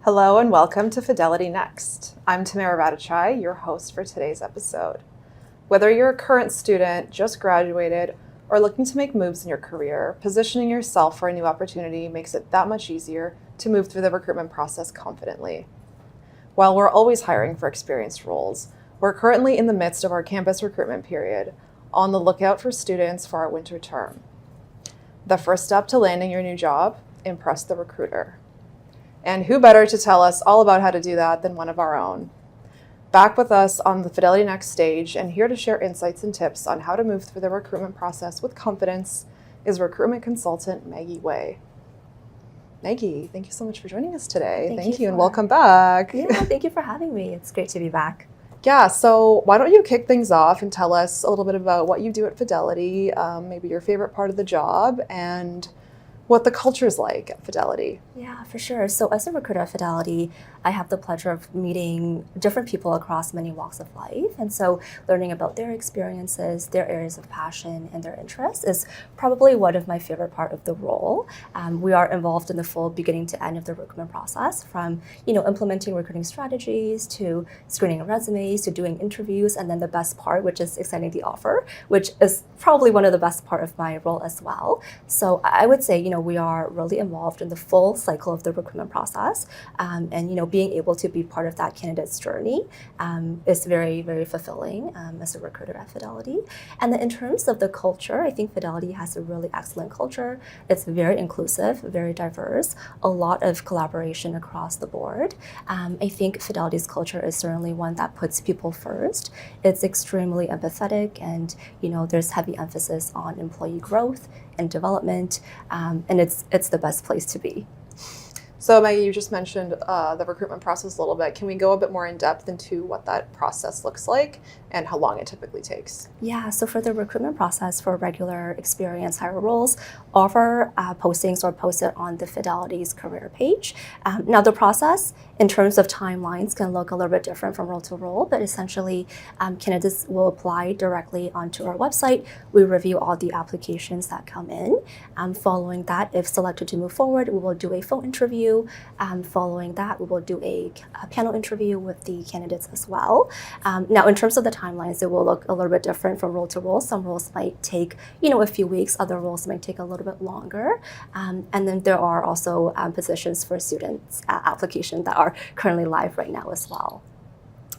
Hello and welcome to FidelityNext. I'm Tamara Radachai, your host for today's episode. Whether you're a current student, just graduated, or looking to make moves in your career, positioning yourself for a new opportunity makes it that much easier to move through the recruitment process confidently. While we're always hiring for experienced roles, we're currently in the midst of our campus recruitment period, on the lookout for students for our winter term. The first step to landing your new job: impress the recruiter. And who better to tell us all about how to do that than one of our own? Back with us on the FidelityNext stage and here to share insights and tips on how to move through the recruitment process with confidence is Recruitment Consultant Maggie Wei. Maggie, thank you so much for joining us today. Thank you and welcome back. Yeah, thank you for having me. It's great to be back. Yeah, so why don't you kick things off and tell us a little bit about what you do at Fidelity, maybe your favorite part of the job, and what the culture is like at Fidelity. Yeah, for sure. So as a recruiter at Fidelity, I have the pleasure of meeting different people across many walks of life. And so learning about their experiences, their areas of passion, and their interests is probably one of my favorite part of the role. We are involved in the full beginning to end of the recruitment process, from implementing recruiting strategies to screening resumes to doing interviews, and then the best part, which is extending the offer, which is probably one of the best part of my role as well. So I would say, we are really involved in the full cycle of the recruitment process, and being able to be part of that candidate's journey is very, very fulfilling as a recruiter at Fidelity. And then in terms of the culture, I think Fidelity has a really excellent culture. It's very inclusive, very diverse, a lot of collaboration across the board. I think Fidelity's culture is certainly one that puts people first. It's extremely empathetic, and there's heavy emphasis on employee growth and development, and it's the best place to be. So Maggie, you just mentioned the recruitment process a little bit. Can we go a bit more in depth into what that process looks like and how long it typically takes? Yeah, so for the recruitment process for regular experienced hire roles, all of our postings are posted on the Fidelity's career page. Now the process in terms of timelines can look a little bit different from role to role, but essentially candidates will apply directly onto our website. We review all the applications that come in. Following that, if selected to move forward, we will do a phone interview. Following that, we will do a panel interview with the candidates as well. Now, in terms of the timelines, it will look a little bit different from role to role. Some roles might take, a few weeks. Other roles might take a little bit longer. And then there are also positions for students application that are currently live right now as well.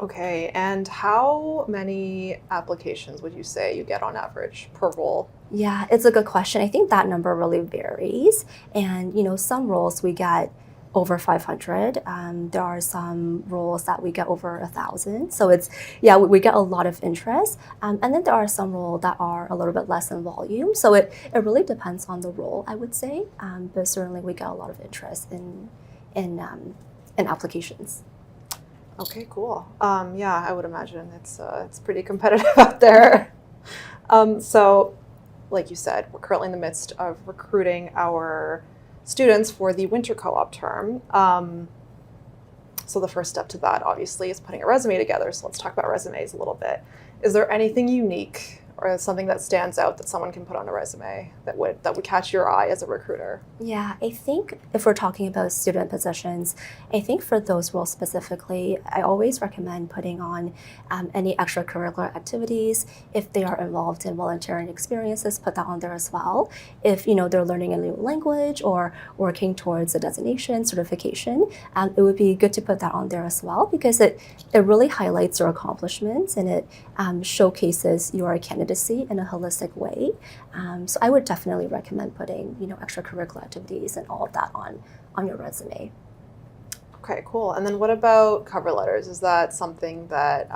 Okay, and how many applications would you say you get on average per role? Yeah, it's a good question. I think that number really varies. And, some roles we get over 500. There are some roles that we get over 1,000. So we get a lot of interest. And then there are some roles that are a little bit less in volume. So it really depends on the role, I would say. But certainly we get a lot of interest in applications. Okay, cool. Yeah, I would imagine it's pretty competitive out there. So, like you said, we're currently in the midst of recruiting our students for the winter co-op term. So the first step to that, obviously, is putting a resume together. So let's talk about resumes a little bit. Is there anything unique or something that stands out that someone can put on a resume that would catch your eye as a recruiter? Yeah, I think if we're talking about student positions, I think for those roles specifically, I always recommend putting on any extracurricular activities. If they are involved in volunteering experiences, put that on there as well. If they're learning a new language or working towards a designation, certification, it would be good to put that on there as well, because it really highlights your accomplishments and it showcases your candidacy in a holistic way. So I would definitely recommend putting, extracurricular activities and all of that on your resume. Okay, cool. And then what about cover letters? Is that something that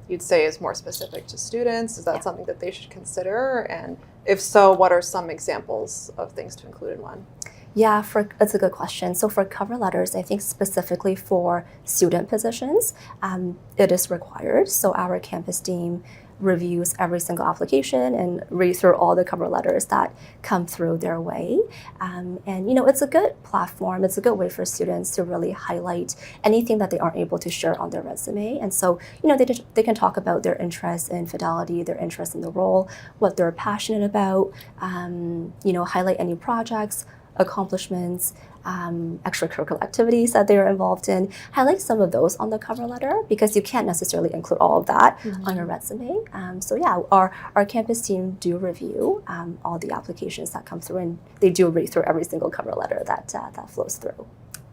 you'd say is more specific to students? Is that something that they should consider? And if so, what are some examples of things to include in one? Yeah, that's a good question. So for cover letters, I think specifically for student positions, it is required. So our campus team reviews every single application and read through all the cover letters that come through their way. And it's a good platform. It's a good way for students to really highlight anything that they aren't able to share on their resume. And so, they can talk about their interest in Fidelity, their interest in the role, what they're passionate about, highlight any projects, accomplishments, extracurricular activities that they're involved in. Highlight some of those on the cover letter because you can't necessarily include all of that on your resume. So yeah, our campus team do review all the applications that come through, and they do read through every single cover letter that flows through.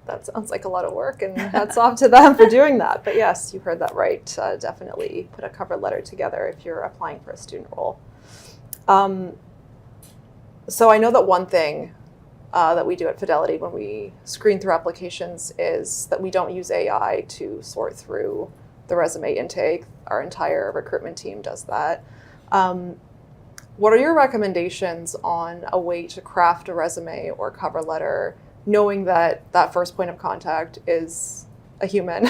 That sounds like a lot of work, and hats off to them for doing that. But yes, you heard that right. Definitely put a cover letter together if you're applying for a student role. So I know that one thing that we do at Fidelity when we screen through applications is that we don't use AI to sort through the resume intake. Our entire recruitment team does that. What are your recommendations on a way to craft a resume or cover letter, knowing that that first point of contact is a human?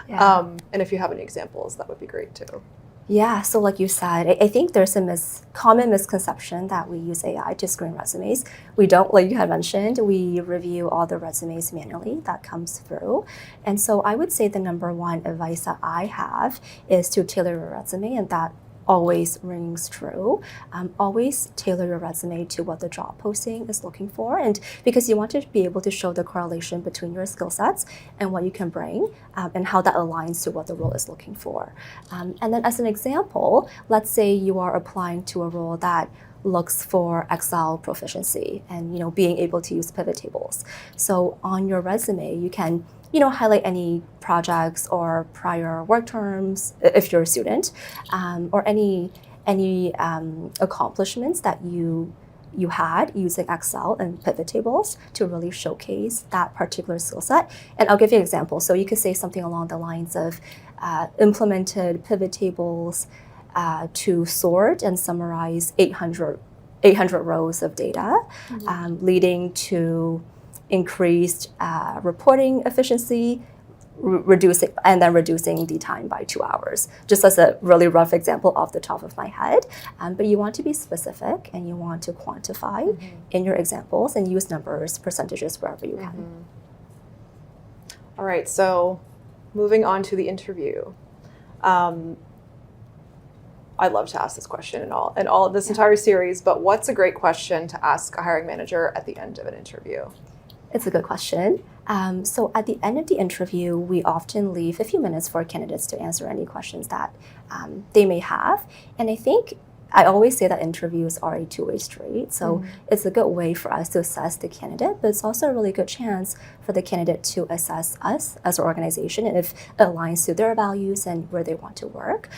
Yeah. And if you have any examples, that would be great too. Yeah, so like you said, I think there's a common misconception that we use AI to screen resumes. We don't, like you had mentioned, we review all the resumes manually that comes through. And so I would say the number one advice that I have is to tailor your resume, and that always rings true. Always tailor your resume to what the job posting is looking for, and because you want to be able to show the correlation between your skill sets and what you can bring, and how that aligns to what the role is looking for. And then as an example, let's say you are applying to a role that looks for Excel proficiency and being able to use pivot tables. So on your resume, you can highlight any projects or prior work terms if you're a student, or any accomplishments that you had using Excel and pivot tables to really showcase that particular skill set. And I'll give you an example. So you could say something along the lines of implemented pivot tables to sort and summarize 800 rows of data, leading to increased reporting efficiency, reducing the time by 2 hours, just as a really rough example off the top of my head. But you want to be specific and you want to quantify in your examples and use numbers, percentages wherever you can. All right, so moving on to the interview. I love to ask this question in all of this entire series, but what's a great question to ask a hiring manager at the end of an interview? It's a good question. So at the end of the interview, we often leave a few minutes for candidates to answer any questions that they may have. And I always say that interviews are a two-way street. So it's a good way for us to assess the candidate, but it's also a really good chance for the candidate to assess us as an organization and if it aligns to their values and where they want to work.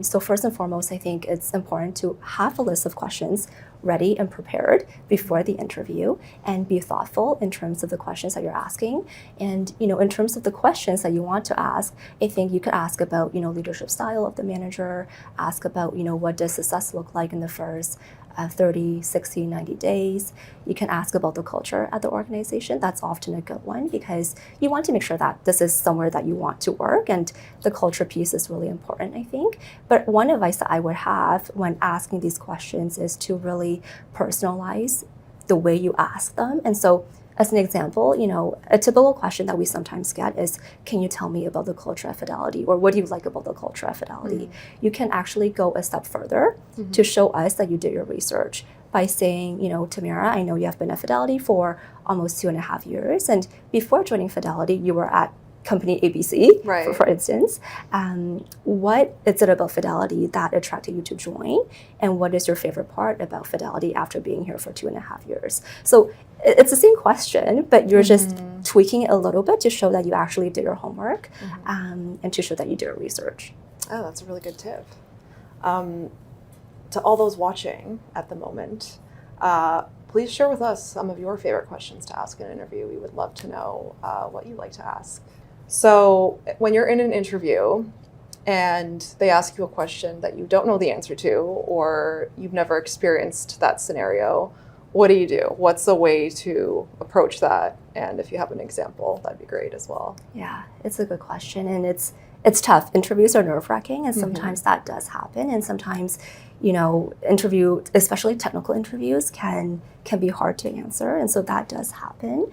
So first and foremost, I think it's important to have a list of questions ready and prepared before the interview and be thoughtful in terms of the questions that you're asking. And, in terms of the questions that you want to ask, I think you could ask about, leadership style of the manager, ask about, what does success look like in the first 30, 60, 90 days. You can ask about the culture at the organization. That's often a good one because you want to make sure that this is somewhere that you want to work, and the culture piece is really important, I think. But one advice that I would have when asking these questions is to really personalize the way you ask them. And so as an example, a typical question that we sometimes get is, can you tell me about the culture at Fidelity? Or what do you like about the culture at Fidelity? You can actually go a step further to show us that you did your research by saying, Tamara, I know you have been at Fidelity for almost 2.5 years. And before joining Fidelity, you were at company ABC, right. for instance. What is it about Fidelity that attracted you to join? And what is your favorite part about Fidelity after being here for 2.5 years? So it's the same question, but you're just tweaking it a little bit to show that you actually did your homework, and to show that you did your research. Oh, that's a really good tip. To all those watching at the moment, please share with us some of your favorite questions to ask in an interview. We would love to know what you like to ask. So when you're in an interview and they ask you a question that you don't know the answer to, or you've never experienced that scenario, what do? What's a way to approach that? And if you have an example, that'd be great as well. Yeah, it's a good question. And it's tough. Interviews are nerve-wracking, and sometimes that does happen. And sometimes, interview, especially technical interviews, can be hard to answer. And so that does happen.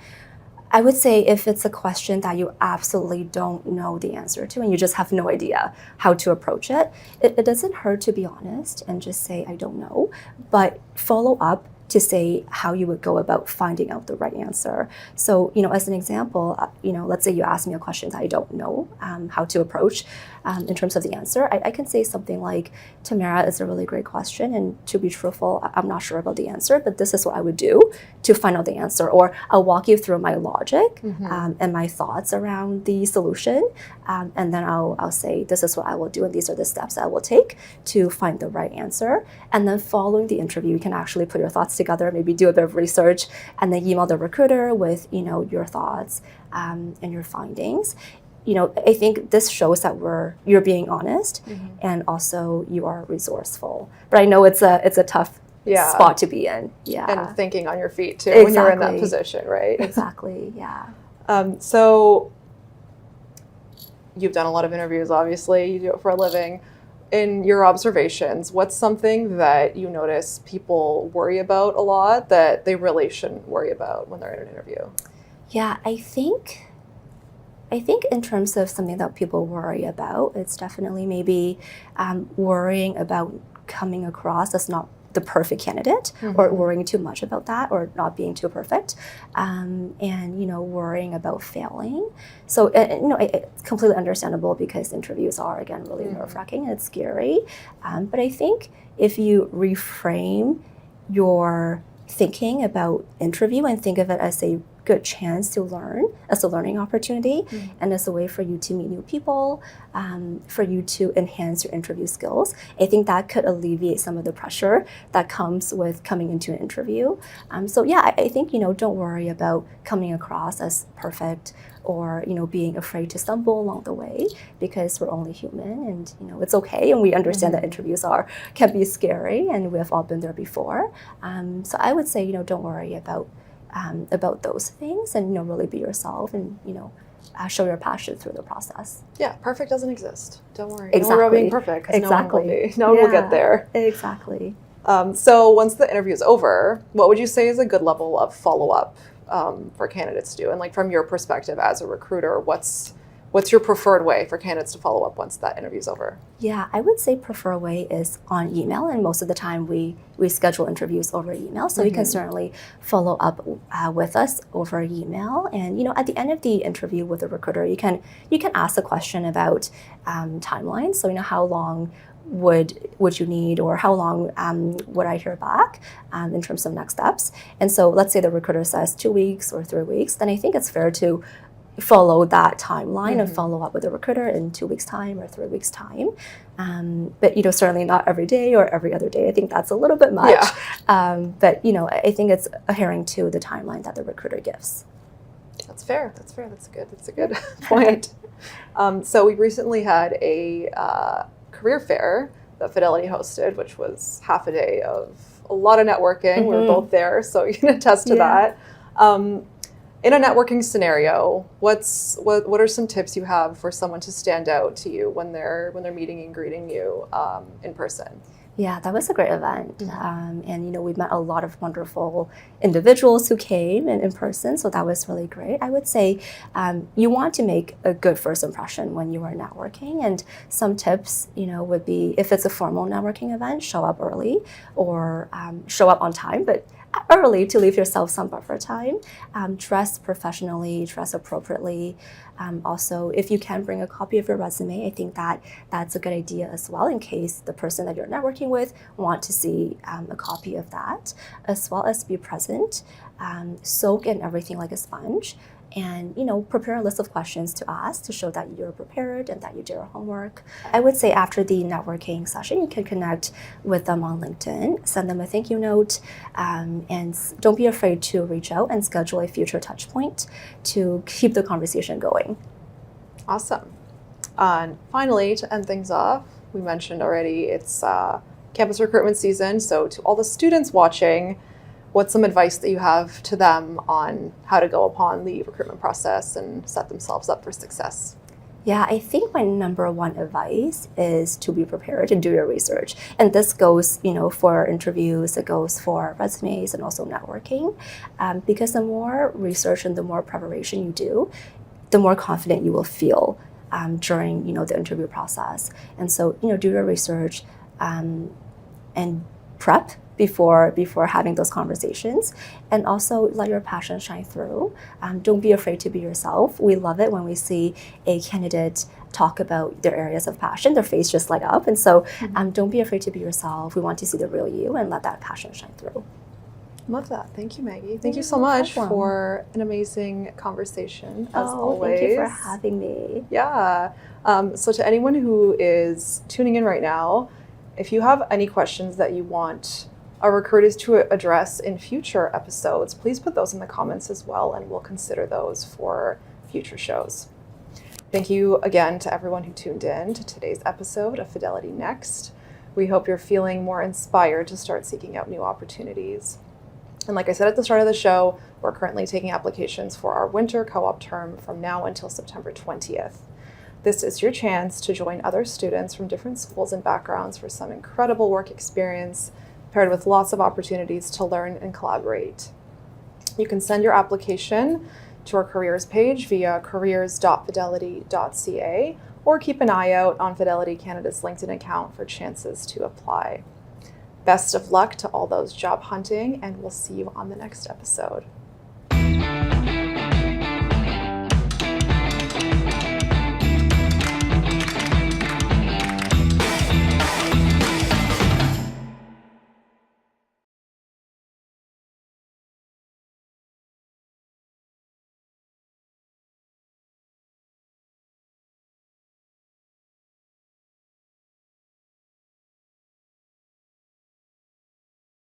I would say if it's a question that you absolutely don't know the answer to and you just have no idea how to approach it, it doesn't hurt to be honest and just say, I don't know, but follow up to say how you would go about finding out the right answer. So, as an example, let's say you ask me a question that I don't know how to approach in terms of the answer. I can say something like, Tamara, it's a really great question, and to be truthful, I'm not sure about the answer, but this is what I would do to find out the answer. Or I'll walk you through my logic and my thoughts around the solution, and then I'll say, this is what I will do, and these are the steps I will take to find the right answer. And then following the interview, you can actually put your thoughts together, maybe do a bit of research, and then email the recruiter with your thoughts and your findings. I think this shows that you're being honest, and also you are resourceful. But I know it's a tough spot to be in. Yeah, and thinking on your feet too when you're in that position, right? Exactly. Yeah. So you've done a lot of interviews. Obviously, you do it for a living. In your observations, what's something that you notice people worry about a lot that they really shouldn't worry about when they're in an interview? Yeah, I think in terms of something that people worry about, it's definitely maybe worrying about coming across as not the perfect candidate, or worrying too much about that, or not being too perfect, and worrying about failing. So it's completely understandable, because interviews are, again, really nerve-wracking and it's scary. But I think if you reframe your thinking about interview and think of it as a good chance to learn, as a learning opportunity, and as a way for you to meet new people, for you to enhance your interview skills, I think that could alleviate some of the pressure that comes with coming into an interview. So yeah, I think, don't worry about coming across as perfect, or being afraid to stumble along the way, because we're only human, and it's okay, and we understand that interviews can be scary, and we have all been there before. So I would say, don't worry about those things, and really be yourself, and show your passion through the process. Yeah, perfect doesn't exist. Don't worry. Exactly. Don't worry about being perfect, because no one will get there. Exactly. So once the interview is over, what would you say is a good level of follow-up for candidates to do? And from your perspective as a recruiter, what's your preferred way for candidates to follow up once that interview's over? Yeah, I would say preferred way is on email, and most of the time we schedule interviews over email, so you can certainly follow up with us over email. And at the end of the interview with the recruiter, you can ask a question about timelines. So how long would you need, or how long would I hear back in terms of next steps? And so let's say the recruiter says 2 weeks or 3 weeks, then I think it's fair to follow that timeline and follow up with the recruiter in 2 weeks' time or 3 weeks' time. But certainly not every day or every other day. I think that's a little bit much. Yeah. But I think it's adhering to the timeline that the recruiter gives. That's fair. That's a good point. So we recently had a career fair that Fidelity hosted, which was half a day of a lot of networking. We were both there, so you can attest to that. In a networking scenario, what are some tips you have for someone to stand out to you when they're meeting and greeting you in person? Yeah, that was a great event. And we met a lot of wonderful individuals who came in person, so that was really great. I would say you want to make a good first impression when you are networking, and some tips would be, if it's a formal networking event, show up early, or show up on time, but early to leave yourself some buffer time. Dress professionally, dress appropriately. Also, if you can bring a copy of your resume, I think that's a good idea as well, in case the person that you're networking with want to see a copy of that, as well as be present, soak in everything like a sponge, and prepare a list of questions to ask to show that you're prepared and that you did your homework. I would say after the networking session, you can connect with them on LinkedIn, send them a thank you note, and don't be afraid to reach out and schedule a future touch point to keep the conversation going. Awesome. And finally, to end things off, we mentioned already it's campus recruitment season, so to all the students watching, what's some advice that you have to them on how to go upon the recruitment process and set themselves up for success? Yeah, I think my number one advice is to be prepared and do your research. And this goes, for interviews, it goes for resumes and also networking. Because the more research and the more preparation you do, the more confident you will feel during, the interview process. And so, do your research and prep before having those conversations, and also let your passion shine through. Don't be afraid to be yourself. We love it when we see a candidate talk about their areas of passion, their face just light up. And so don't be afraid to be yourself. We want to see the real you and let that passion shine through. Love that. Thank you, Maggie. Thank you so much for an amazing conversation, as always. Thank you for having me. Yeah. So to anyone who is tuning in right now, if you have any questions that you want our recruiters to address in future episodes, please put those in the comments as well, and we'll consider those for future shows. Thank you again to everyone who tuned in to today's episode of Fidelity Next. We hope you're feeling more inspired to start seeking out new opportunities. And like I said at the start of the show, we're currently taking applications for our winter co-op term from now until September 20th. This is your chance to join other students from different schools and backgrounds for some incredible work experience, paired with lots of opportunities to learn and collaborate. You can send your application to our careers page via careers.fidelity.ca, or keep an eye out on Fidelity Canada's LinkedIn account for chances to apply. Best of luck to all those job hunting, and we'll see you on the next episode.